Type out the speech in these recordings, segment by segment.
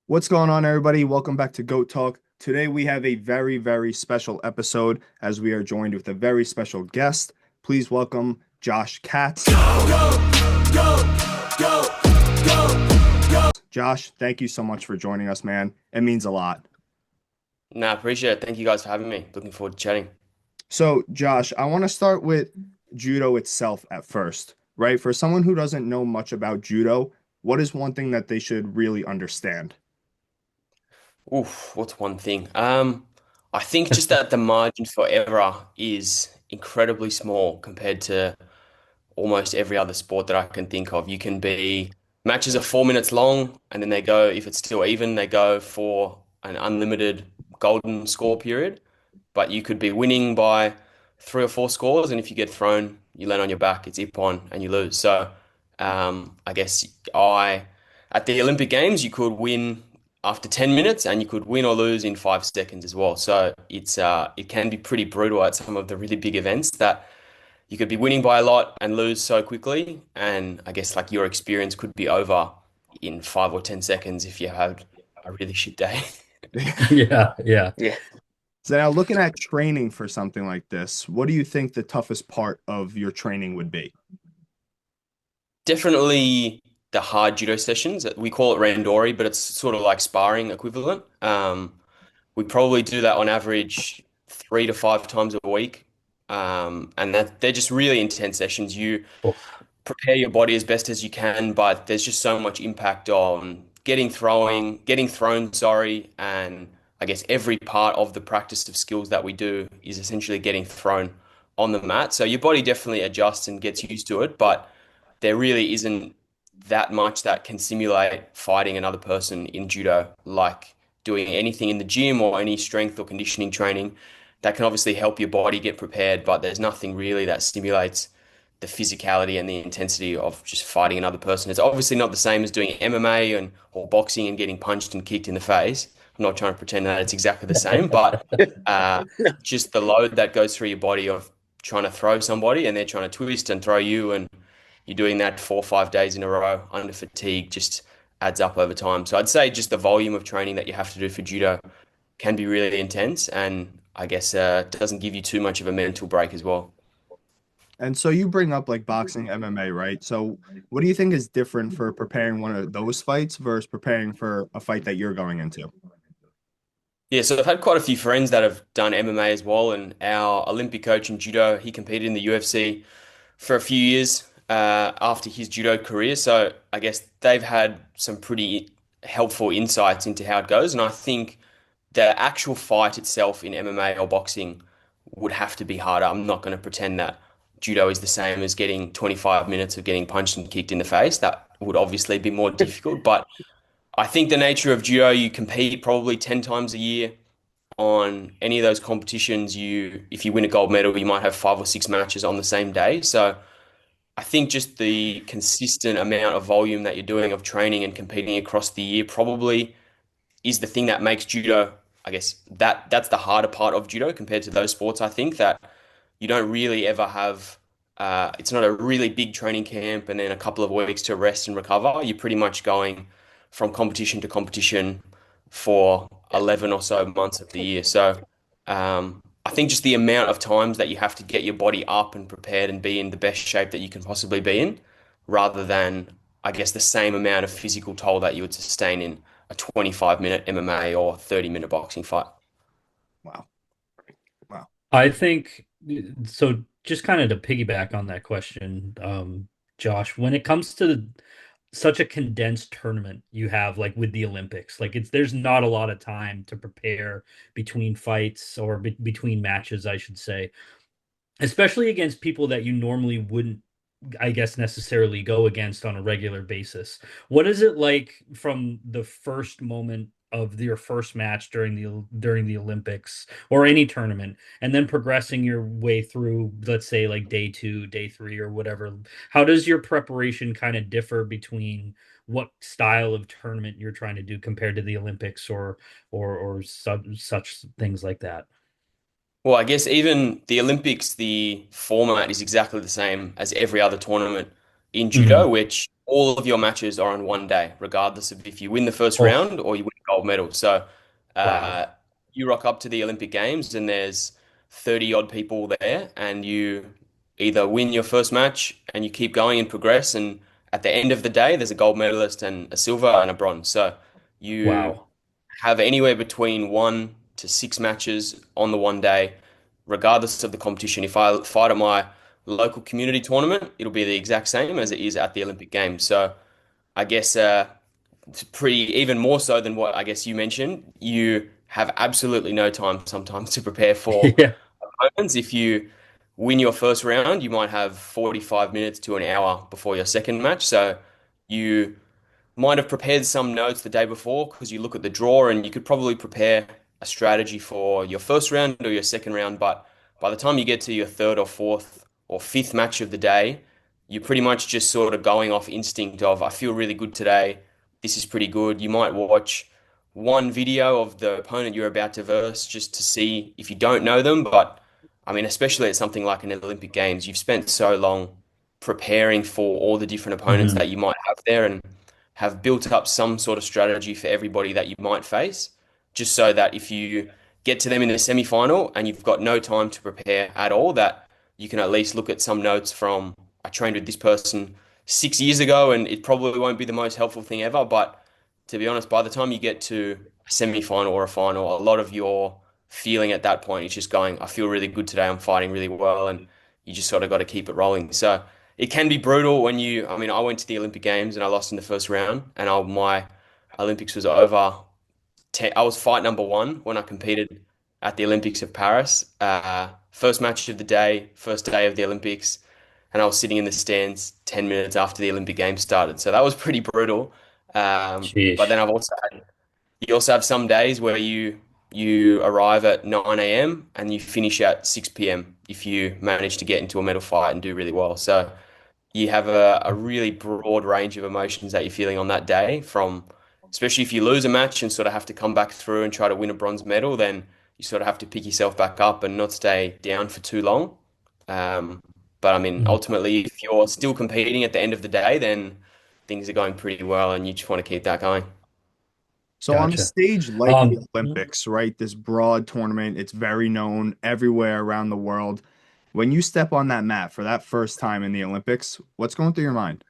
What's going on, everybody? Welcome back to Goat Talk. Today we have a very, very special episode as we are joined with a very special guest. Please welcome Josh Katz. Josh, thank you so much for joining us, man. It means a lot. I appreciate it. Thank you guys for having me. Looking forward to chatting. So, Josh, I want to start with judo itself at first, right? For someone who doesn't know much about judo, what is one thing that they should really understand? Oof, what's one thing? I think just that the margin for error is incredibly small compared to almost every other sport that I can think of. You can be Matches are 4 minutes long, and then they go, if it's still even, they go for an unlimited golden score period. But you could be winning by three or four scores, and if you get thrown, you land on your back, it's ippon, and you lose. So, I guess I at the Olympic Games, you could win after 10 minutes, and you could win or lose in 5 seconds as well. So it can be pretty brutal at some of the really big events that you could be winning by a lot and lose so quickly. And I guess like your experience could be over in 5 or 10 seconds if you had a really shit day. Yeah, yeah. Yeah. So now looking at training for something like this, what do you think the toughest part of your training would be? Definitely the hard judo sessions. We call it randori, but it's sort of like sparring equivalent. We probably do that on average 3 to 5 times a week. And that they're just really intense sessions. You Oof. prepare your body as best as you can, but there's just so much impact on getting thrown, sorry, and I guess every part of the practice of skills that we do is essentially getting thrown on the mat. So your body definitely adjusts and gets used to it, but there really isn't that much that can simulate fighting another person in judo, like doing anything in the gym or any strength or conditioning training. That can obviously help your body get prepared, but there's nothing really that stimulates the physicality and the intensity of just fighting another person. It's obviously not the same as doing MMA and or boxing and getting punched and kicked in the face. I'm not trying to pretend that it's exactly the same, but uh, just the load that goes through your body of trying to throw somebody and they're trying to twist and throw you, and you're doing that 4 or 5 days in a row under fatigue just adds up over time. So I'd say just the volume of training that you have to do for judo can be really intense, and I guess doesn't give you too much of a mental break as well. And so you bring up like boxing, MMA, right? So what do you think is different for preparing one of those fights versus preparing for a fight that you're going into? Yeah, so I've had quite a few friends that have done MMA as well, and our Olympic coach in judo, he competed in the UFC for a few years after his judo career. So I guess they've had some pretty helpful insights into how it goes, and I think the actual fight itself in MMA or boxing would have to be harder. I'm not going to pretend that judo is the same as getting 25 minutes of getting punched and kicked in the face. That would obviously be more difficult, but I think the nature of judo, you compete probably 10 times a year on any of those competitions. If you win a gold medal, you might have 5 or 6 matches on the same day. So I think just the consistent amount of volume that you're doing of training and competing across the year probably is the thing that makes judo, I guess that's the harder part of judo compared to those sports. I think that you don't really ever have, it's not a really big training camp and then a couple of weeks to rest and recover. You're pretty much going from competition to competition for 11 or so months of the year. So I think just the amount of times that you have to get your body up and prepared and be in the best shape that you can possibly be in, rather than, I guess, the same amount of physical toll that you would sustain in a 25-minute MMA or 30-minute boxing fight. Wow. Wow. I think so. Just kind of to piggyback on that question, Josh, when it comes to such a condensed tournament you have, like with the Olympics, like there's not a lot of time to prepare between fights or between matches, I should say, especially against people that you normally wouldn't, I guess, necessarily go against on a regular basis. What is it like from the first moment of your first match during the Olympics or any tournament, and then progressing your way through, let's say, like day two, day three, or whatever? How does your preparation kind of differ between what style of tournament you're trying to do compared to the Olympics or such things like that? Well, I guess even the Olympics, the format is exactly the same as every other tournament in Hmm. judo, which all of your matches are on one day, regardless of if you win the first Oh, round or you win gold medal. So Wow. uh, you rock up to the Olympic Games and there's 30 odd people there, and you either win your first match and you keep going and progress. And at the end of the day, there's a gold medalist and a silver and a bronze. So you Wow. have anywhere between 1 to 6 matches on the one day, regardless of the competition. If I fight at my local community tournament, it'll be the exact same as it is at the Olympic Games. So I guess it's pretty even more so than what I guess you mentioned. You have absolutely no time sometimes to prepare for Yeah. opponents. If you win your first round, you might have 45 minutes to an hour before your second match. So you might have prepared some notes the day before because you look at the draw and you could probably prepare a strategy for your first round or your second round. But by the time you get to your third or fourth or fifth match of the day, you're pretty much just sort of going off instinct of, I feel really good today. This is pretty good. You might watch one video of the opponent you're about to verse just to see if you don't know them. But I mean, especially at something like an Olympic Games, you've spent so long preparing for all the different opponents Mhm. that you might have there. And have built up some sort of strategy for everybody that you might face, just so that if you get to them in the semi-final and you've got no time to prepare at all, that you can at least look at some notes from I trained with this person 6 years ago, and it probably won't be the most helpful thing ever. But to be honest, by the time you get to a semi-final or a final, a lot of your feeling at that point is just going, I feel really good today, I'm fighting really well, and you just sort of got to keep it rolling. So it can be brutal when I mean, I went to the Olympic Games and I lost in the first round, and my Olympics was over. I was fight number one when I competed at the Olympics of Paris. First match of the day, first day of the Olympics, and I was sitting in the stands 10 minutes after the Olympic Games started. So that was pretty brutal. But then Sheesh. you also have some days where you arrive at 9 a.m. and you finish at 6 p.m. if you manage to get into a medal fight and do really well. So you have a really broad range of emotions that you're feeling on that day from, especially if you lose a match and sort of have to come back through and try to win a bronze medal, then you sort of have to pick yourself back up and not stay down for too long. Um, but I mean, Mhm. ultimately, if you're still competing at the end of the day, then things are going pretty well and you just want to keep that going. So on a Gotcha. stage like the Um, Olympics, right, this broad tournament, it's very known everywhere around the world. When you step on that mat for that first time in the Olympics, what's going through your mind?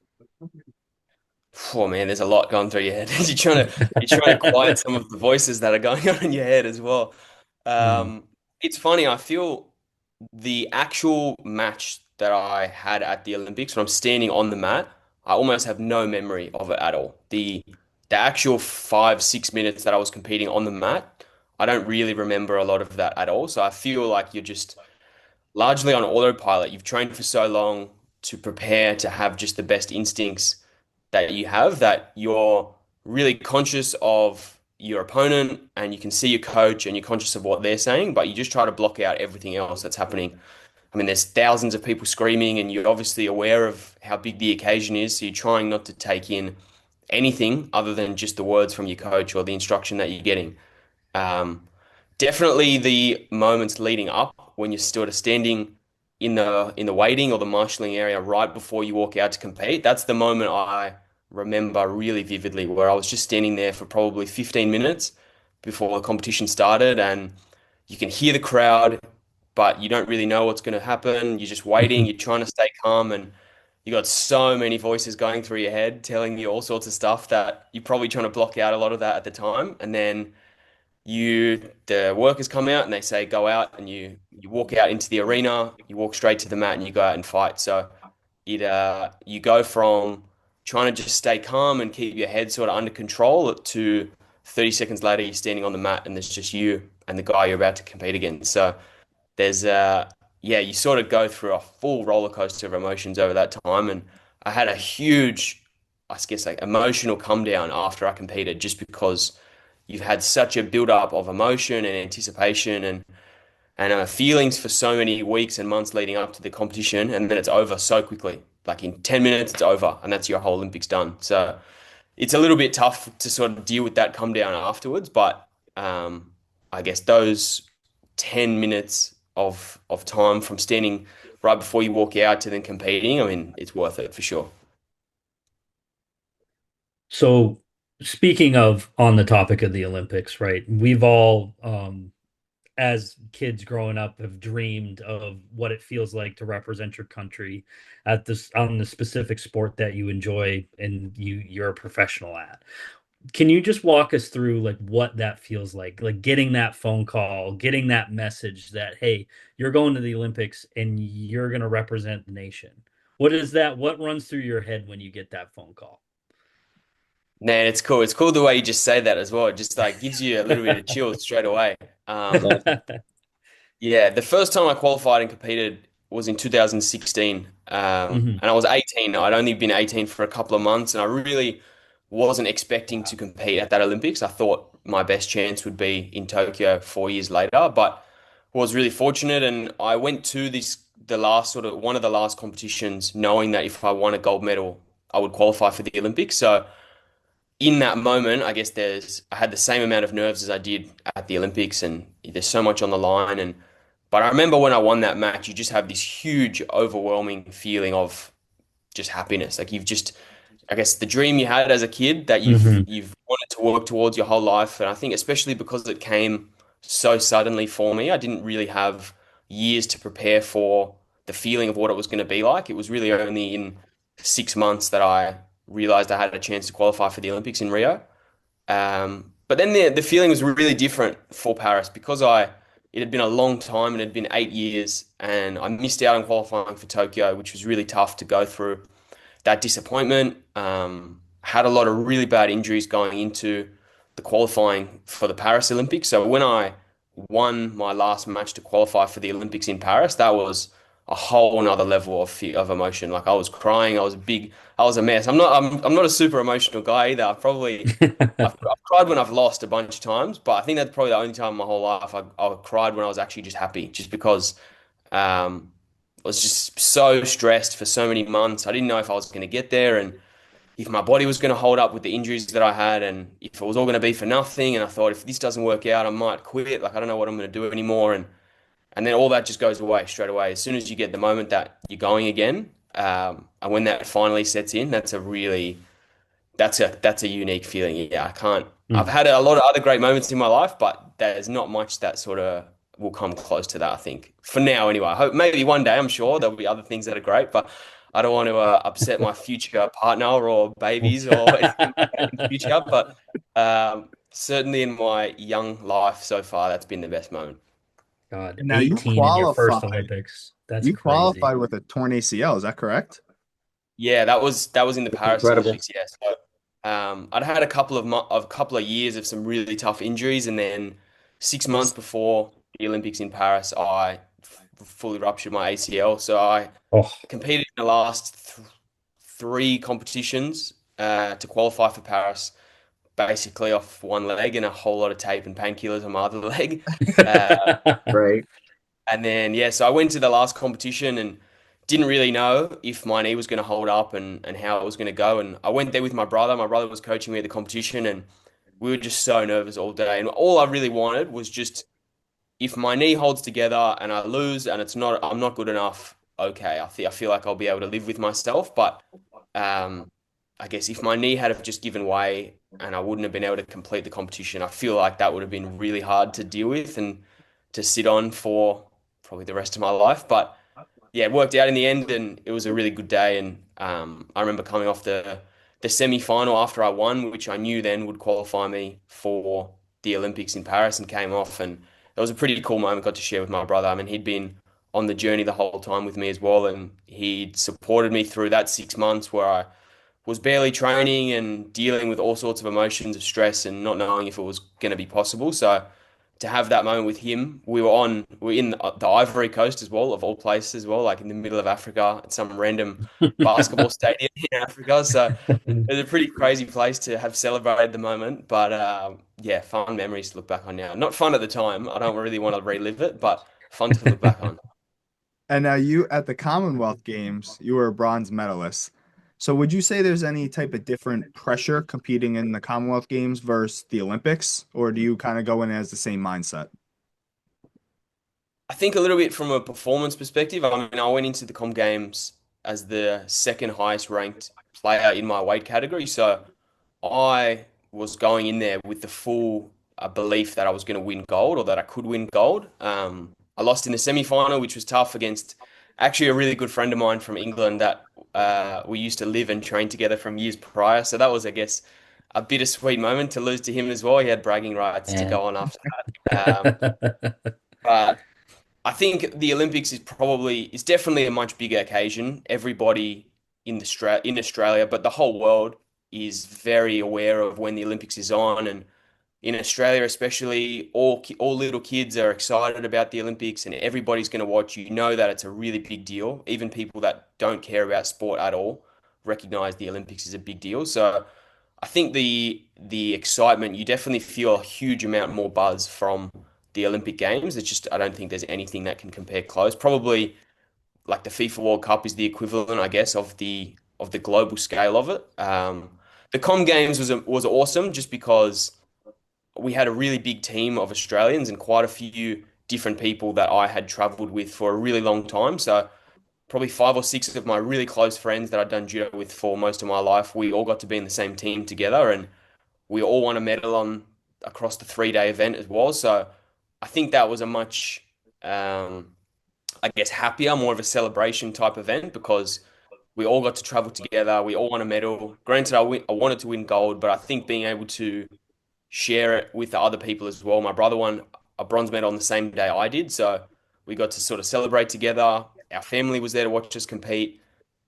Oh man, there's a lot going through your head. You're trying to quiet some of the voices that are going on in your head as well. mm, It's funny, I feel the actual match that I had at the Olympics when I'm standing on the mat, I almost have no memory of it at all. The actual 5, 6 minutes that I was competing on the mat, I don't really remember a lot of that at all. So I feel like you're just largely on autopilot. You've trained for so long to prepare to have just the best instincts that you have that you're really conscious of your opponent and you can see your coach and you're conscious of what they're saying, but you just try to block out everything else that's happening. I mean, there's thousands of people screaming, and you're obviously aware of how big the occasion is, so you're trying not to take in anything other than just the words from your coach or the instruction that you're getting. Um, Definitely the moments leading up when you're sort of standing in the waiting or the marshalling area right before you walk out to compete. That's the moment I remember really vividly, where I was just standing there for probably 15 minutes before the competition started, and you can hear the crowd, but you don't really know what's going to happen. You're just waiting, you're trying to stay calm, and you got so many voices going through your head telling you all sorts of stuff that you're probably trying to block out a lot of that at the time. And then the workers come out and they say go out, and you walk out into the arena, you walk straight to the mat and you go out and fight. So you go from trying to just stay calm and keep your head sort of under control to 30 seconds later you're standing on the mat and there's just you and the guy you're about to compete against. So there's yeah, you sort of go through a full roller coaster of emotions over that time. And I had a huge, I guess, like emotional come down after I competed, just because you've had such a build up of emotion and anticipation and feelings for so many weeks and months leading up to the competition, and then it's over so quickly. Like in 10 minutes, it's over, and that's your whole Olympics done. So it's a little bit tough to sort of deal with that come down afterwards, but I guess those 10 minutes of time from standing right before you walk out to then competing, I mean, it's worth it for sure. so Speaking of on the topic of the Olympics, right? We've all, as kids growing up, have dreamed of what it feels like to represent your country at this on the specific sport that you enjoy and you're a professional at. Can you just walk us through like what that feels like getting that phone call, getting that message that, hey, you're going to the Olympics and you're going to represent the nation? What is that? What runs through your head when you get that phone call? Man, it's cool. It's cool the way you just say that as well. It just like gives you a little bit of chills straight away. Yeah. Yeah, the first time I qualified and competed was in 2016. Hmm. And I was 18. I'd only been 18 for a couple of months, and I really wasn't expecting to compete at that Olympics. I thought my best chance would be in Tokyo 4 years later, but was really fortunate, and I went to the last sort of one of the last competitions, knowing that if I won a gold medal, I would qualify for the Olympics. So in that moment, I guess I had the same amount of nerves as I did at the Olympics, and there's so much on the line. And but I remember when I won that match, you just have this huge, overwhelming feeling of just happiness. Like you've just, I guess, the dream you had as a kid that Hmm. you've wanted to work towards your whole life. And I think especially because it came so suddenly for me, I didn't really have years to prepare for the feeling of what it was going to be like. It was really only in 6 months that I realized I had a chance to qualify for the Olympics in Rio. But then the feeling was really different for Paris because it had been a long time, and it had been 8 years, and I missed out on qualifying for Tokyo, which was really tough to go through that disappointment. Had a lot of really bad injuries going into the qualifying for the Paris Olympics. So when I won my last match to qualify for the Olympics in Paris, that was a whole another level of emotion. Like I was crying, I was a mess. I'm not a super emotional guy either. I've cried when I've lost a bunch of times, but I think that's probably the only time in my whole life I cried when I was actually just happy, just because I was just so stressed for so many months. I didn't know if I was going to get there and if my body was going to hold up with the injuries that I had, and if it was all going to be for nothing. And I thought if this doesn't work out, I might quit. Like I don't know what I'm going to do anymore. And then all that just goes away straight away. As soon as you get the moment that you're going again, and when that finally sets in, that's a unique feeling. Yeah, I can't. I've Mm. had a lot of other great moments in my life, but there's not much that sort of will come close to that, I think. For now, anyway. I hope maybe one day, I'm sure there'll be other things that are great, but I don't want to upset my future partner or babies or anything like that in the future. But certainly in my young life so far, that's been the best moment. God, And now 18 in your first Olympics. That's you crazy. qualified with a torn ACL, is that correct? Yeah, that was in the It's Paris incredible. Olympics. Yeah, so I'd had a couple of years of some really tough injuries, and then 6 months before the Olympics in Paris, I fully ruptured my ACL. So I Oh. competed in the last three competitions to qualify for Paris, basically off one leg and a whole lot of tape and painkillers on my other leg. Uh, Right. and then, yeah, so I went to the last competition and didn't really know if my knee was going to hold up and how it was going to go. And I went there with my brother. My brother was coaching me at the competition, and we were just so nervous all day. And all I really wanted was just if my knee holds together and I lose and I'm not good enough, okay, I feel like I'll be able to live with myself. But um, I guess if my knee had have just given way and I wouldn't have been able to complete the competition, I feel like that would have been really hard to deal with and to sit on for probably the rest of my life. But yeah, it worked out in the end, and it was a really good day. And I remember coming off the semi final after I won, which I knew then would qualify me for the Olympics in Paris, and came off, and it was a pretty cool moment. Got to share with my brother. I mean, he'd been on the journey the whole time with me as well, and he'd supported me through that 6 months where I was barely training and dealing with all sorts of emotions of stress and not knowing if it was going to be possible. So to have that moment with him, we were in the Ivory Coast as well, of all places as well, like in the middle of Africa at some random basketball stadium in Africa. So it was a pretty crazy place to have celebrated the moment. But yeah, fun memories to look back on now. Not fun at the time. I don't really want to relive it, but fun to look back on. And now you at the Commonwealth Games, you were a bronze medalist. So would you say there's any type of different pressure competing in the Commonwealth Games versus the Olympics, or do you kind of go in as the same mindset? I think a little bit from a performance perspective. I mean, I went into the Com Games as the second highest ranked player in my weight category. So I was going in there with the full belief that I was going to win gold or that I could win gold. I lost in the semi-final, which was tough against actually a really good friend of mine from England that we used to live and train together from years prior. So that was, I guess, a bittersweet moment to lose to him as well. He had bragging rights to And go on after that. But I think the Olympics is definitely a much bigger occasion. Everybody in Australia, but the whole world is very aware of when the Olympics is on, and in Australia especially, all little kids are excited about the Olympics, and everybody's going to watch. You know that it's a really big deal. Even people that don't care about sport at all recognize the Olympics is a big deal. So I think the excitement, you definitely feel a huge amount more buzz from the Olympic Games. It's just I don't think there's anything that can compare close. Probably like the FIFA World Cup is the equivalent, I guess, of the global scale of it. The Com Games was awesome just because we had a really big team of Australians and quite a few different people that I had traveled with for a really long time. So probably five or six of my really close friends that I'd done judo with for most of my life, we all got to be in the same team together, and we all won a medal on across the 3 day event as well. So I think that was a much, I guess, happier, more of a celebration type event because we all got to travel together. We all won a medal. Granted, I wanted to win gold, but I think being able to share it with the other people as well. My brother won a bronze medal on the same day I did, so we got to sort of celebrate together. Our family was there to watch us compete.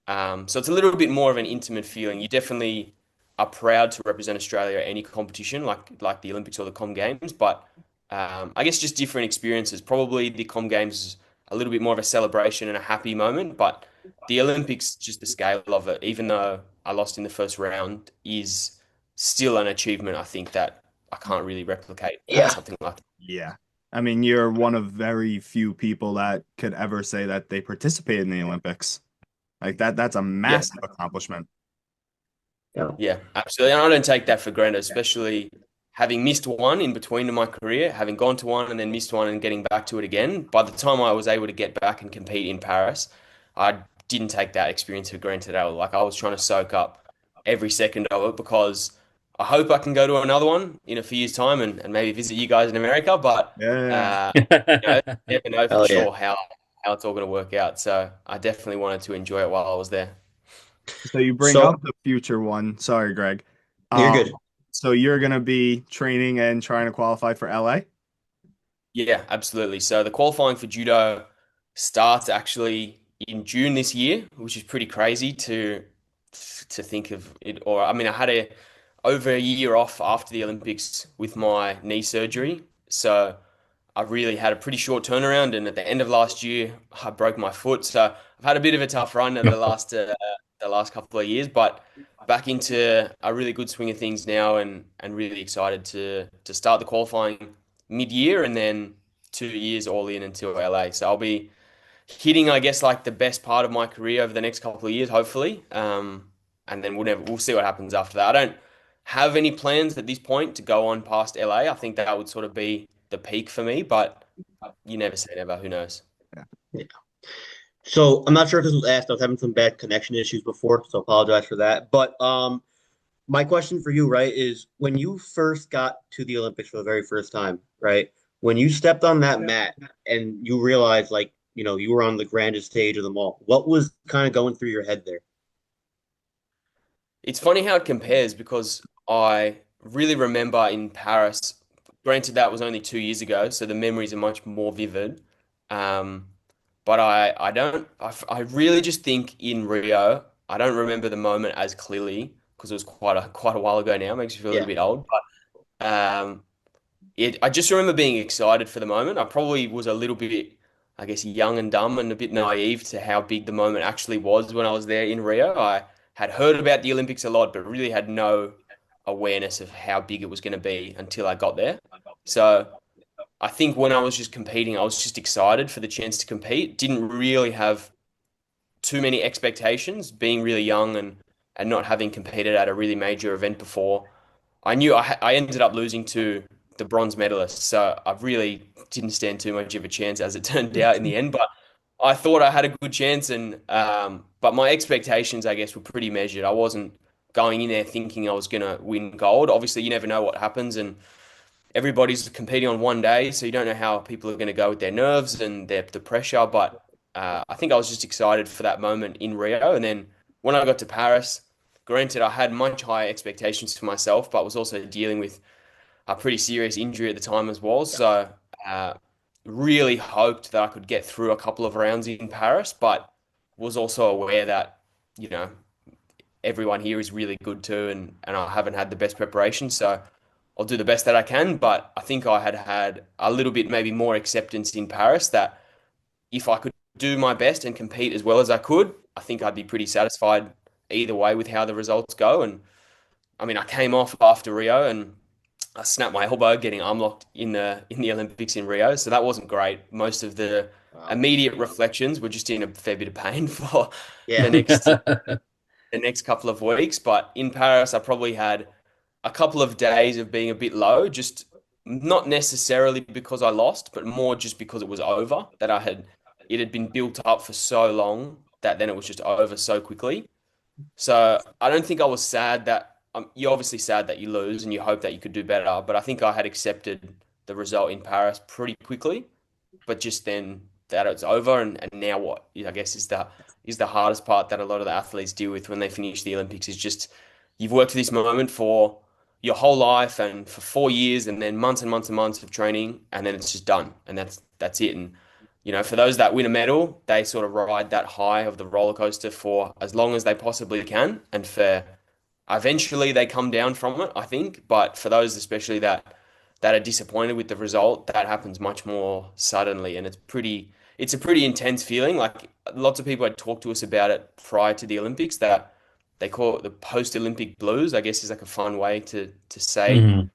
So it's a little bit more of an intimate feeling. You definitely are proud to represent Australia at any competition, like the Olympics or the Com Games, but I guess just different experiences. Probably the Com Games is a little bit more of a celebration and a happy moment, but the Olympics, just the scale of it, even though I lost in the first round, is still an achievement. I think that I can't really replicate Yeah. something like that. Yeah. I mean, you're one of very few people that could ever say that they participated in the Olympics. Like that's a Yeah, massive accomplishment. Yeah. yeah, absolutely. And I don't take that for granted, especially having missed one in between in my career, having gone to one and then missed one and getting back to it again. By the time I was able to get back and compete in Paris, I didn't take that experience for granted at all. Like I was trying to soak up every second of it because I hope I can go to another one in a few years' time and maybe visit you guys in America. But Yeah. never know for Oh yeah. sure how it's all going to work out. So I definitely wanted to enjoy it while I was there. So you bring So up the future one. Sorry, Greg. you're Um, good. so you're gonna be training and trying to qualify for LA? Yeah, absolutely. So the qualifying for judo starts actually in June this year, which is pretty crazy to think of it. Or I mean, I had over a year off after the Olympics with my knee surgery, so I really had a pretty short turnaround. And at the end of last year, I broke my foot, so I've had a bit of a tough run at the last couple of years, but back into a really good swing of things now, and really excited to start the qualifying mid-year and then 2 years all in until LA. So I'll be hitting, I guess, like the best part of my career over the next couple of years, hopefully. And then we'll see what happens after that. I don't have any plans at this point to go on past LA. I think that would sort of be the peak for me, but you never say never. Who knows? Yeah. So I'm not sure if this was asked. I was having some bad connection issues before, so apologize for that. But my question for you, right, is when you first got to the Olympics for the very first time, right? When you stepped on that mat and you realized, like, you were on the grandest stage of them all, what was kind of going through your head there? It's funny how it compares because I really remember in Paris, granted that was only 2 years ago, so the memories are much more vivid. Um, but I don't, I really just think in Rio, I don't remember the moment as clearly because it was quite a while ago now. It makes me feel a little Yeah. bit old. But I just remember being excited for the moment. I probably was a little bit, I guess, young and dumb and a bit naive to how big the moment actually was when I was there in Rio. I had heard about the Olympics a lot, but really had no awareness of how big it was going to be until I got there. So I think when I was just competing, I was just excited for the chance to compete. Didn't really have too many expectations, being really young and not having competed at a really major event before. I knew I ended up losing to the bronze medalist, so I really didn't stand too much of a chance as it turned out in the end. But I thought I had a good chance, and but my expectations, I guess, were pretty measured. I wasn't going in there thinking I was gonna win gold. Obviously, you never know what happens, and everybody's competing on one day, so you don't know how people are going to go with their nerves and the pressure. But I think I was just excited for that moment in Rio, and then when I got to Paris, granted I had much higher expectations for myself, but was also dealing with a pretty serious injury at the time as well. So uh, really hoped that I could get through a couple of rounds in Paris, but was also aware that you know everyone here is really good too, and I haven't had the best preparation, so I'll do the best that I can. But I think I had had a little bit maybe more acceptance in Paris that if I could do my best and compete as well as I could, I think I'd be pretty satisfied either way with how the results go. And I mean, I came off after Rio and I snapped my elbow getting arm locked in the Olympics in Rio, so that wasn't great. Most of the Wow. immediate reflections were just in a fair bit of pain for the Yeah. next the next couple of weeks. But in Paris, I probably had a couple of days of being a bit low, just not necessarily because I lost, but more just because it was over, that it had been built up for so long that then it was just over so quickly. So I don't think I was sad that you're obviously sad that you lose and you hope that you could do better, but I think I had accepted the result in Paris pretty quickly, but just then that it's over and now what? I guess is the hardest part that a lot of the athletes deal with when they finish the Olympics is just you've worked for this moment for your whole life and for 4 years and then months and months and months of training and then it's just done and that's it. And for those that win a medal, they sort of ride that high of the roller coaster for as long as they possibly can, and for eventually they come down from it, I think. But for those especially that are disappointed with the result, that happens much more suddenly, and it's a pretty intense feeling. Like lots of people had talked to us about it prior to the Olympics that they call it the post-Olympic blues, I guess is like a fun way to say Mhm.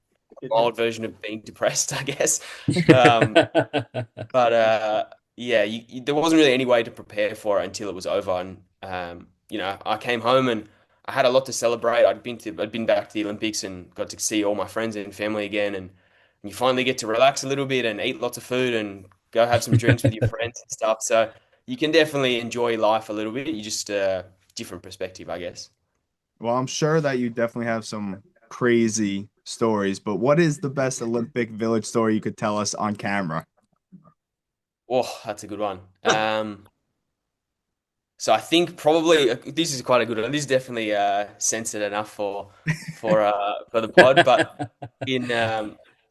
mild version of being depressed, I guess. Um, but yeah, there wasn't really any way to prepare for it until it was over, and I came home and I had a lot to celebrate. I'd been back to the Olympics and got to see all my friends and family again, and you finally get to relax a little bit and eat lots of food and go have some drinks with your friends and stuff. So you can definitely enjoy life a little bit. You just different perspective, I guess. Well, I'm sure that you definitely have some crazy stories, but what is the best Olympic Village story you could tell us on camera? Oh, that's a good one. So I think probably this is quite a good one. This is definitely censored enough for the pod. But in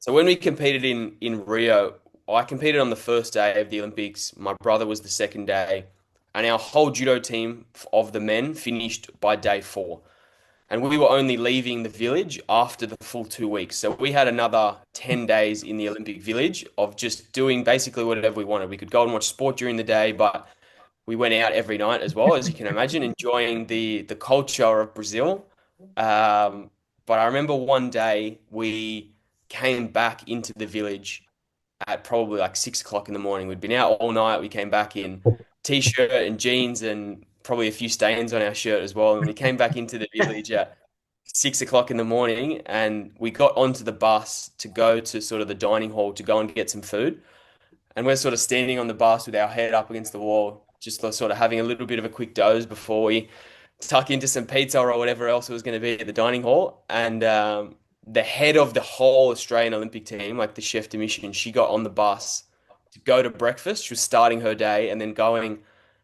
so when we competed in Rio, I competed on the first day of the Olympics. My brother was the second day, and our whole judo team of the men finished by day 4. And we were only leaving the village after the full 2 weeks. So we had another 10 days in the Olympic Village of just doing basically whatever we wanted. We could go and watch sport during the day, but we went out every night as well, as you can imagine, enjoying the culture of Brazil. Um, but I remember one day we came back into the village at probably like 6 o'clock in the morning. We'd been out all night. We came back in t-shirt and jeans and probably a few stains on our shirt as well. And we came back into the village at 6 o'clock in the morning and we got onto the bus to go to sort of the dining hall to go and get some food. And we're sort of standing on the bus with our head up against the wall, just sort of having a little bit of a quick doze before we tuck into some pizza or whatever else it was going to be at the dining hall. And the head of the whole Australian Olympic team, like the chef de mission, she got on the bus to go to breakfast. She was starting her day and then going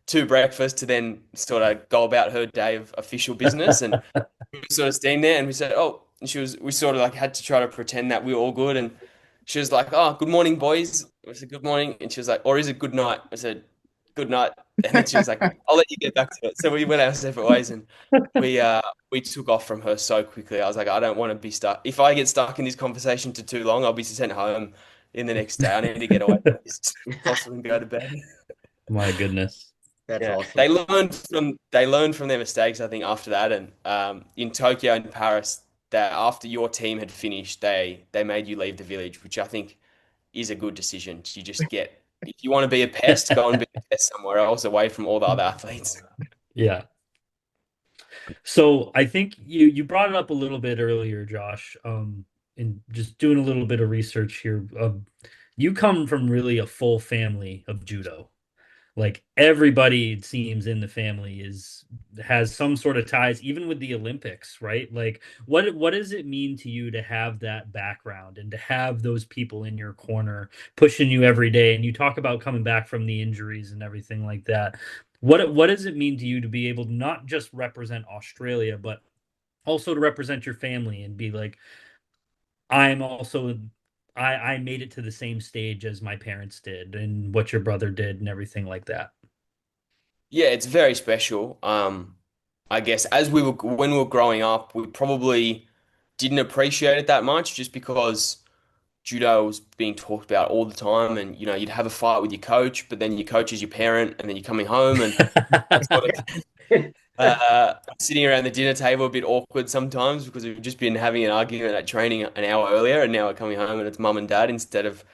to breakfast to then sort of go about her day of official business. And we were sort of standing there and we said, oh, and we sort of like had to try to pretend that we were all good. And she was like, oh, good morning, boys. I said, good morning. And she was like, or is it good night? I said, good night. And then she was like, I'll let you get back to it. So we went our separate ways and we took off from her so quickly. I was like, I don't want to be stuck. If I get stuck in this conversation for too long, I'll be sent home in the next day. I need to get away from this as soon as possible and go to bed. My goodness. That's Yeah, awesome. they learned from their mistakes, I think, after that. And in Tokyo and Paris, that after your team had finished, they made you leave the village, which I think is a good decision. You just get if you want to be a pest, go and be a pest somewhere else, away from all the other athletes. Yeah. So I think you brought it up a little bit earlier, Josh. And just doing a little bit of research here. You come from really a full family of judo. Like everybody, it seems, in the family is has some sort of ties, even with the Olympics, right? Like what does it mean to you to have that background and to have those people in your corner pushing you every day? And you talk about coming back from the injuries and everything like that. What does it mean to you to be able to not just represent Australia, but also to represent your family and be like, I'm also I made it to the same stage as my parents did and what your brother did and everything like that. Yeah, it's very special. I guess as we were when we were growing up, we probably didn't appreciate it that much just because judo was being talked about all the time, and you'd have a fight with your coach, but then your coach is your parent, and then you're coming home, and that's sort of sitting around the dinner table a bit awkward sometimes because we've just been having an argument at training an hour earlier, and now we're coming home and it's mum and dad instead of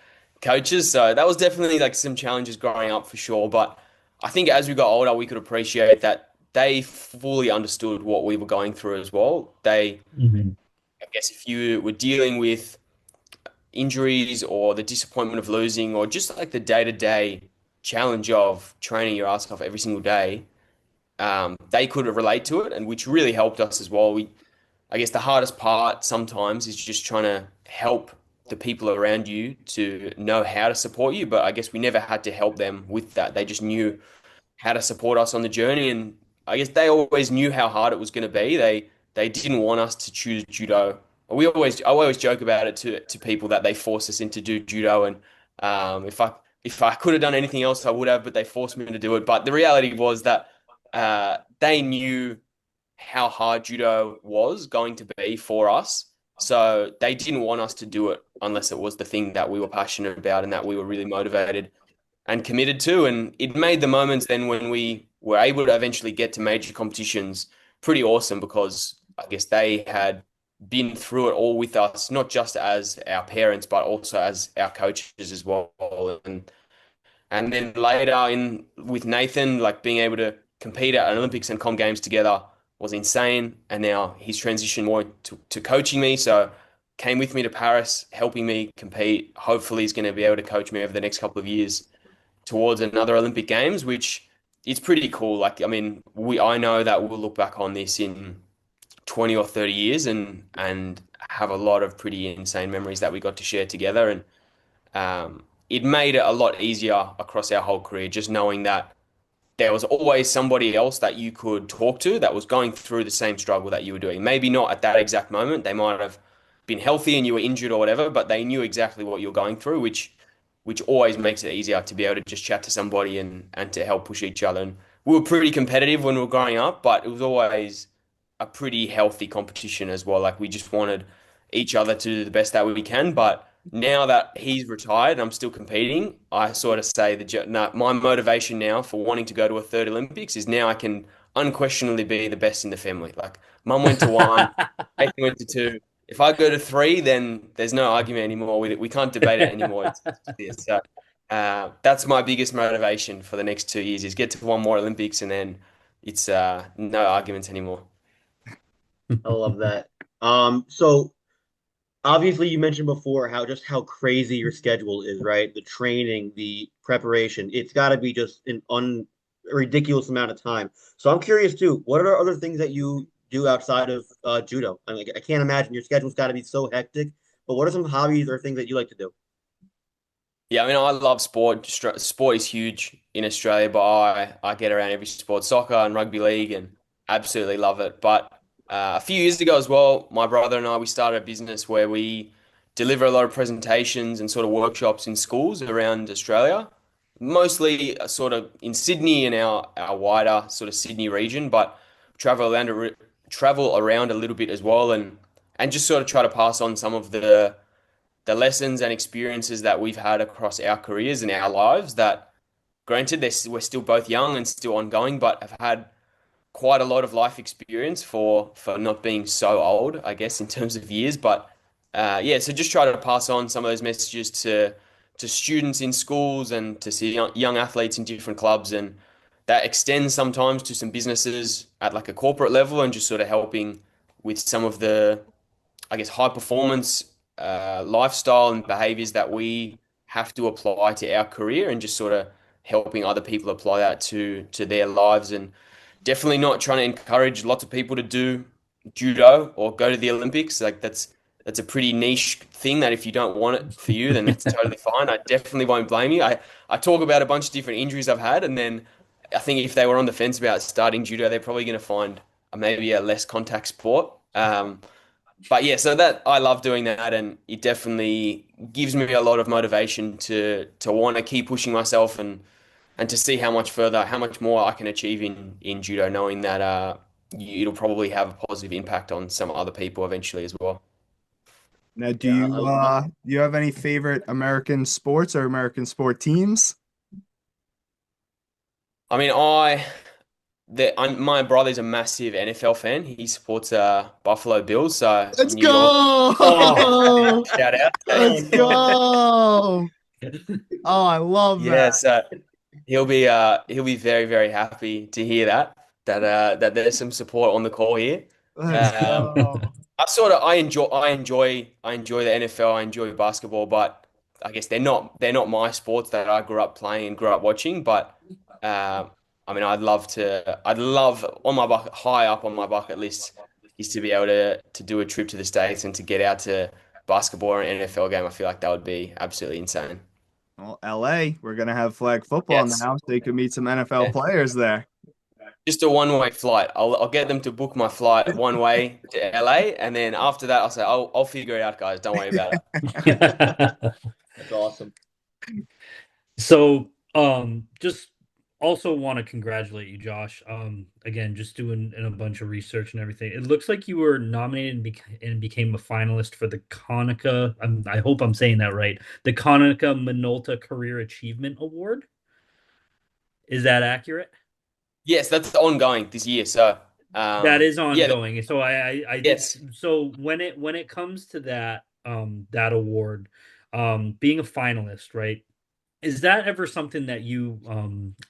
coaches. So that was definitely like some challenges growing up for sure. But I think as we got older, we could appreciate that they fully understood what we were going through as well. Mhm. I guess if you were dealing with injuries or the disappointment of losing or just like the day-to-day challenge of training your ass off every single day, they could relate to it, and which really helped us as well. I guess the hardest part sometimes is just trying to help the people around you to know how to support you, but I guess we never had to help them with that. They just knew how to support us on the journey, and I guess they always knew how hard it was going to be. They didn't want us to choose judo. I always joke about it to people that they forced us into do judo, and if I could have done anything else, I would have, but they forced me to do it. But the reality was that they knew how hard judo was going to be for us. So they didn't want us to do it unless it was the thing that we were passionate about and that we were really motivated and committed to. And it made the moments then when we were able to eventually get to major competitions pretty awesome because I guess they had been through it all with us, not just as our parents, but also as our coaches as well. And then later in with Nathan, like being able to compete at Olympics and Com Games together was insane. And now he's transitioned more to coaching me. So came with me to Paris, helping me compete. Hopefully he's going to be able to coach me over the next couple of years towards another Olympic Games, which it's pretty cool. Like, I mean, I know that we'll look back on this in 20 or 30 years and have a lot of pretty insane memories that we got to share together. And it made it a lot easier across our whole career, just knowing that there was always somebody else that you could talk to that was going through the same struggle that you were doing. Maybe not at that exact moment. They might have been healthy and you were injured or whatever, but they knew exactly what you were going through, which always makes it easier to be able to just chat to somebody and to help push each other. And we were pretty competitive when we were growing up, but it was always a pretty healthy competition as well. Like we just wanted each other to do the best that we can. But now that he's retired and I'm still competing, I sort of say that no, my motivation now for wanting to go to a third Olympics is now I can unquestionably be the best in the family. Like mum went to one, Nathan went to two. If I go to three, then there's no argument anymore with it. We can't debate it anymore. It's clear. So that's my biggest motivation for the next 2 years is get to one more Olympics and then it's no arguments anymore. I love that. So obviously you mentioned before how crazy your schedule is, right? The training, the preparation, it's got to be just an un ridiculous amount of time. So I'm curious too, what are other things that you do outside of judo? I mean, I can't imagine your schedule's got to be so hectic, but what are some hobbies or things that you like to do? Yeah, I mean, I love sport. Sport is huge in Australia, but I get around every sport, soccer and rugby league, and absolutely love it. But a few years ago as well, my brother and I, we started a business where we deliver a lot of presentations and sort of workshops in schools around Australia, mostly sort of in Sydney and our wider sort of Sydney region, but travel around a little bit as well, and just sort of try to pass on some of the lessons and experiences that we've had across our careers and our lives that granted we're still both young and still ongoing but have had quite a lot of life experience for not being so old I guess in terms of years but yeah so just try to pass on some of those messages to students in schools and to see young athletes in different clubs and that extends sometimes to some businesses at like a corporate level and just sort of helping with some of the I guess, high performance lifestyle and behaviors that we have to apply to our career and just sort of helping other people apply that to their lives, and definitely not trying to encourage lots of people to do judo or go to the Olympics. Like that's a pretty niche thing that if you don't want it for you, then that's totally fine. I definitely won't blame you. I talk about a bunch of different injuries I've had, and then I think if they were on the fence about starting judo, they're probably going to find maybe a less contact sport. But yeah, so that I love doing that, and it definitely gives me a lot of motivation to want to keep pushing myself and to see how much further, how much more I can achieve in judo, knowing that it'll probably have a positive impact on some other people eventually as well. Now, Yeah, do you have any favorite American sports or American sport teams? I mean, my brother's a massive NFL fan. He supports Buffalo Bills, so Let's New York. go! Oh. Shout out. oh Let's no. go! Oh, I love Yeah, that. so he'll be very very happy to hear that there's some support on the call here. Let's Um, go. I enjoy the NFL. I enjoy basketball, but I guess they're not my sports that I grew up playing and grew up watching. But I mean, I'd love on my high up on my bucket list is to be able to do a trip to the States and to get out to basketball or an NFL game. I feel like that would be absolutely insane. Well, LA, we're gonna have flag football Yes. now, so you can meet some NFL Yeah. players there. Just a one-way flight. I'll get them to book my flight one way to LA, and then after that, I'll say I'll figure it out, guys. Don't worry about it. That's awesome. So, just also want to congratulate you, Josh. Again, just doing a bunch of research and everything. It looks like you were nominated and became a finalist for the Konica. I hope I'm saying that right. The Konica Minolta Career Achievement Award. Is that accurate? Yes, that's ongoing this year. So, That is yeah, ongoing. So I did. yes. So when it comes to that that award, being a finalist, right? Is that ever something that you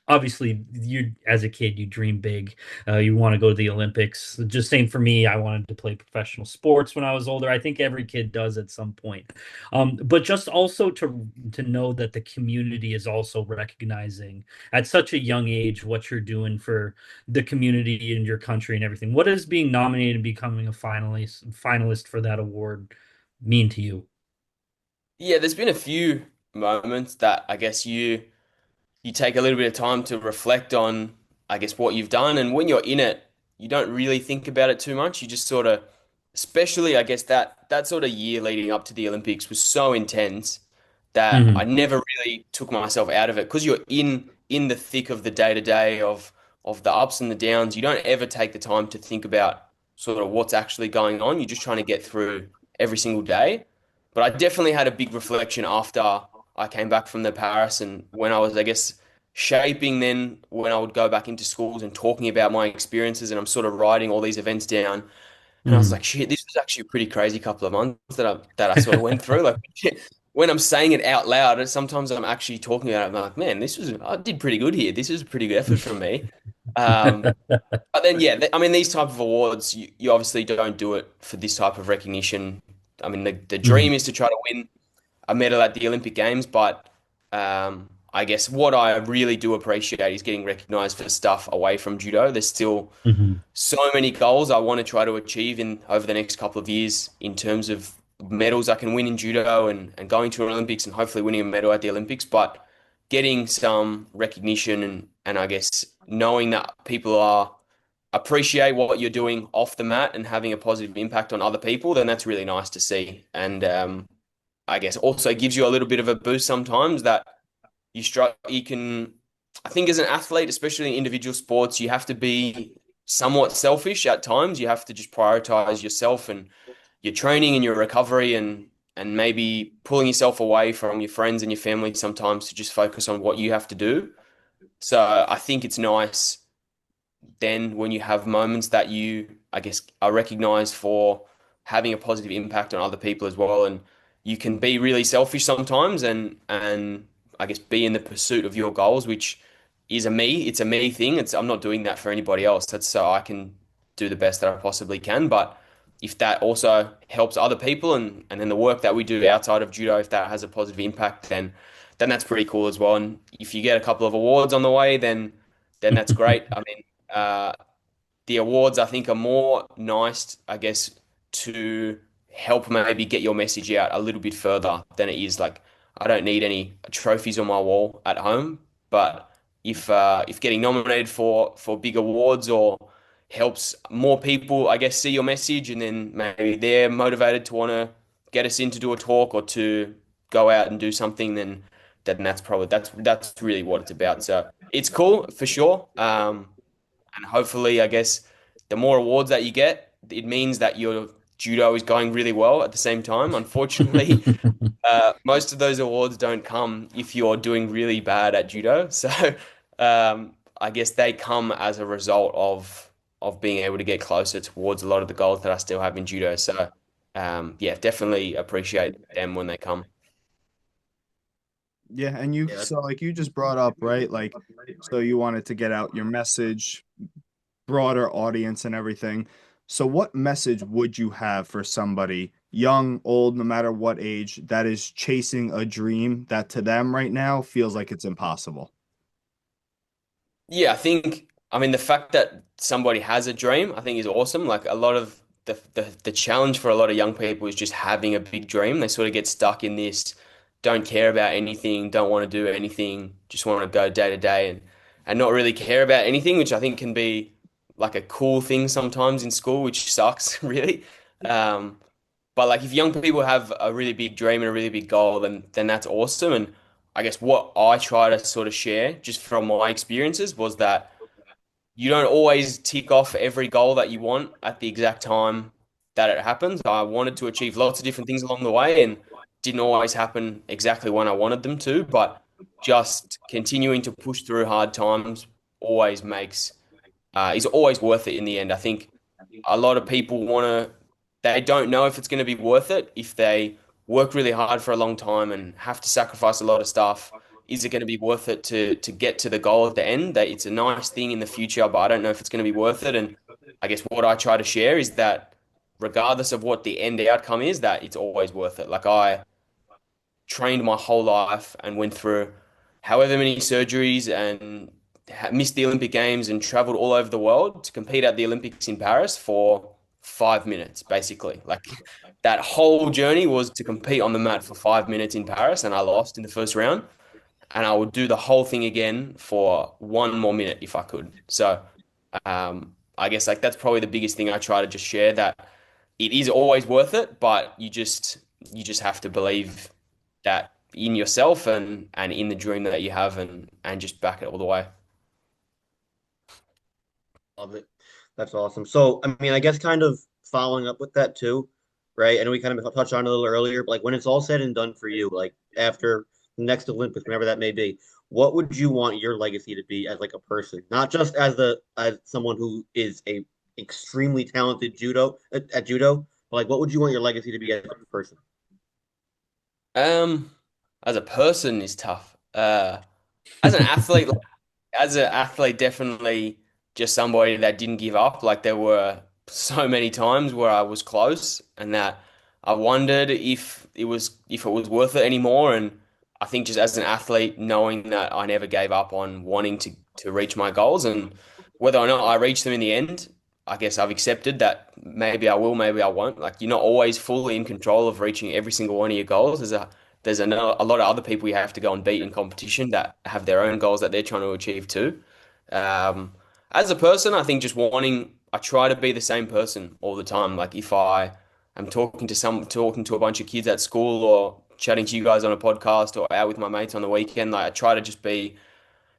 obviously you as a kid you dream big, you want to go to the Olympics. Just same for me. I wanted to play professional sports when I was older. I think every kid does at some point. But just also to know that the community is also recognizing at such a young age what you're doing for the community in your country and everything. What does being nominated and becoming a finalist for that award mean to you? Yeah, there's been a few moments that I guess you take a little bit of time to reflect on, I guess, what you've done. And when you're in it, you don't really think about it too much. You just sort of, especially, I guess, that sort of year leading up to the Olympics was so intense that I Hmm. never really took myself out of it because you're in the thick of the day to day of the ups and the downs. You don't ever take the time to think about sort of what's actually going on. You're just trying to get through every single day. But I definitely had a big reflection after I came back from the Paris and when I was, I guess, shaping then when I would go back into schools and talking about my experiences and I'm sort of writing all these events down. And I was Hmm. like, shit, this was actually a pretty crazy couple of months that I sort of went through. Like when I'm saying it out loud, sometimes I'm actually talking about it. I'm like, man, I did pretty good here. This is a pretty good effort from me. Um, but then, yeah, I mean, these type of awards, you obviously don't do it for this type of recognition. I mean, the Hmm. dream is to try to win a medal at the Olympic Games, but I guess what I really do appreciate is getting recognized for stuff away from judo. There's still Hmm. so many goals I want to try to achieve in over the next couple of years in terms of medals I can win in judo and going to an Olympics and hopefully winning a medal at the Olympics, but getting some recognition and I guess knowing that people are appreciate what you're doing off the mat and having a positive impact on other people, then that's really nice to see. And I guess also gives you a little bit of a boost sometimes that you can I think as an athlete, especially in individual sports, you have to be somewhat selfish at times. You have to just prioritize yourself and your training and your recovery and maybe pulling yourself away from your friends and your family sometimes to just focus on what you have to do. So I think it's nice then when you have moments that you, I guess, are recognized for having a positive impact on other people as well, and you can be really selfish sometimes, and I guess be in the pursuit of your goals, which it's a me thing. I'm not doing that for anybody else. That's so I can do the best that I possibly can. But if that also helps other people, and then the work that we do outside of judo, if that has a positive impact, then then that's pretty cool as well. And if you get a couple of awards on the way, then that's great. I mean, the awards I think are more nice, I guess, to help maybe get your message out a little bit further than it is like I don't need any trophies on my wall at home, but if getting nominated for big awards or helps more people, I guess, see your message and then maybe they're motivated to want to get us in to do a talk or to go out and do something, then that's really what it's about. So it's cool for sure. And hopefully, I guess the more awards that you get, it means that your judo is going really well at the same time. Unfortunately, most of those awards don't come if you're doing really bad at judo. So I guess they come as a result of being able to get closer towards a lot of the goals that I still have in judo. So yeah, definitely appreciate them when they come. Yeah, and you Yeah, so like you just brought up, right? Like so you wanted to get out your message, broader audience and everything. So what message would you have for somebody, young, old, no matter what age, that is chasing a dream that to them right now feels like it's impossible? Yeah, I mean, the fact that somebody has a dream, I think is awesome. Like a lot of the challenge for a lot of young people is just having a big dream. They sort of get stuck in this, don't care about anything, don't want to do anything, just want to go day to day and not really care about anything, which I think can be like a cool thing sometimes in school, which sucks, really. Um, but like if young people have a really big dream and a really big goal, then that's awesome. And I guess what I try to sort of share just from my experiences was that you don't always tick off every goal that you want at the exact time that it happens. I wanted to achieve lots of different things along the way and didn't always happen exactly when I wanted them to, but just continuing to push through hard times always makes is always worth it in the end. I think a lot of people want to, they don't know if it's going to be worth it if they work really hard for a long time and have to sacrifice a lot of stuff. Is it going to be worth it to get to the goal at the end? That it's a nice thing in the future, but I don't know if it's going to be worth it. And I guess what I try to share is that regardless of what the end outcome is, that it's always worth it. Like I trained my whole life and went through however many surgeries and missed the Olympic Games and traveled all over the world to compete at the Olympics in Paris for 5 minutes, basically. Like that whole journey was to compete on the mat for 5 minutes in Paris, and I lost in the first round. And I would do the whole thing again for one more minute if I could. So I guess like that's probably the biggest thing I try to just share that it is always worth it, but you just have to believe that in yourself and in the dream that you have and just back it all the way. love it. That's awesome. So, I mean, I guess kind of following up with that too, right? And we kind of touched on it a little earlier, but like when it's all said and done for you, like after the next Olympics, whenever that may be, what would you want your legacy to be as like a person, not just as someone who is a extremely talented at judo, but like what would you want your legacy to be as a person? Um, as a person is tough. As an athlete, definitely just somebody that didn't give up. Like there were so many times where I was close and that I wondered if it was worth it anymore. And I think just as an athlete, knowing that I never gave up on wanting to reach my goals and whether or not I reach them in the end, I guess I've accepted that maybe I will, maybe I won't. Like you're not always fully in control of reaching every single one of your goals. A lot of other people you have to go and beat in competition that have their own goals that they're trying to achieve too. Um, as a person, I think I try to be the same person all the time. Like if I am talking to a bunch of kids at school or chatting to you guys on a podcast or out with my mates on the weekend, like I try to just be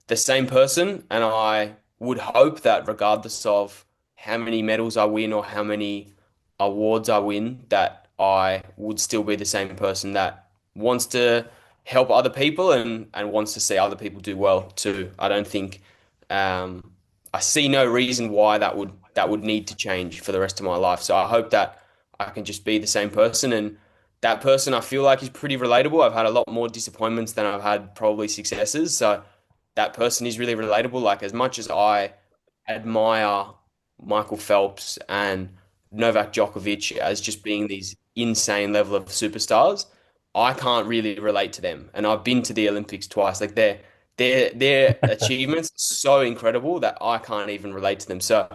the same person, and I would hope that regardless of how many medals I win or how many awards I win, that I would still be the same person that wants to help other people and wants to see other people do well too. I don't think I see no reason why that would need to change for the rest of my life. So I hope that I can just be the same person and that person I feel like is pretty relatable. I've had a lot more disappointments than I've had probably successes. So that person is really relatable. Like as much as I admire Michael Phelps and Novak Djokovic as just being these insane level of superstars, I can't really relate to them. And I've been to the Olympics twice. Like their achievements are so incredible that I can't even relate to them. So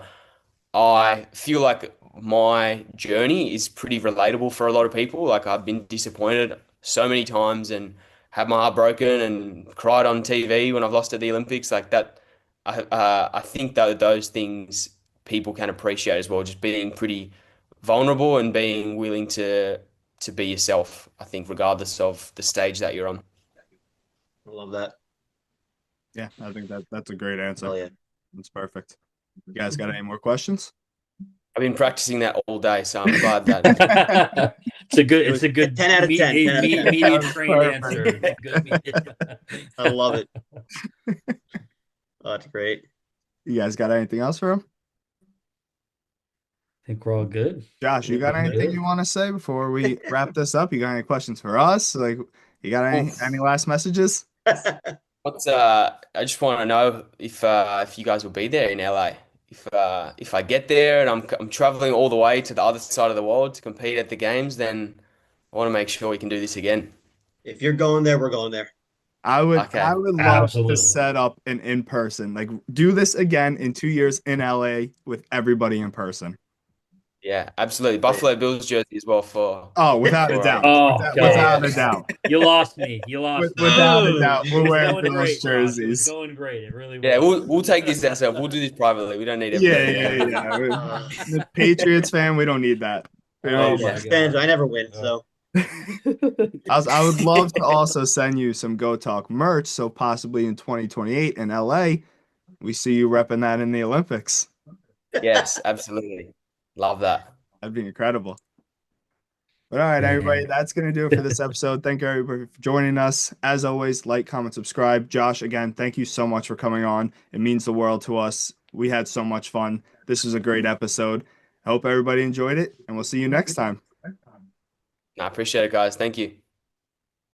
I feel like my journey is pretty relatable for a lot of people. Like I've been disappointed so many times and had my heart broken and cried on TV when I've lost at the Olympics. Like that, I think that those things people can appreciate as well. Just being pretty vulnerable and being willing to be yourself. I think regardless of the stage that you're on. I love that. Yeah, I think that's a great answer. Hell yeah. That's perfect. You guys got any more questions? I've been practicing that all day, so I'm glad that It's a good 10 out of 10, 10 out of 10. media trained Perfect. answer. It's a good media. I love it. Oh, that's great. You guys got anything else for him? I think we're all good. Josh, you got Good. anything you want to say before we wrap this up? You got any questions for us? Like, you got any last messages? What's I just want to know if you guys will be there in LA. If I get there and I'm traveling all the way to the other side of the world to compete at the games, then I want to make sure we can do this again. If you're going there, we're going there. I would Okay. love Absolutely. to set up an in-person, like do this again in 2 years in LA with everybody in person. Yeah, absolutely. Buffalo Bills jersey as well for Oh, without a for, doubt. Oh, Without God. a doubt. You lost me. You lost me. Without a doubt. It We're was wearing going Bills great, Josh. It was jerseys. going great. It really was. yeah, we'll take this ourselves. We'll do this privately. We don't need Yeah, everybody. yeah. The Patriots fan, we don't need that. We don't Oh need my that. Fans, God. I never win, so I would love to also send you some Go Talk merch. So possibly in 2028 in LA, we see you repping that in the Olympics. Yes, absolutely. Love that. That'd be incredible. But all right, everybody, that's going to do it for this episode. Thank you, everybody, for joining us. As always, like, comment, subscribe. Josh, again, thank you so much for coming on. It means the world to us. We had so much fun. This was a great episode. I hope everybody enjoyed it, and we'll see you next time. I appreciate it, guys. Thank you.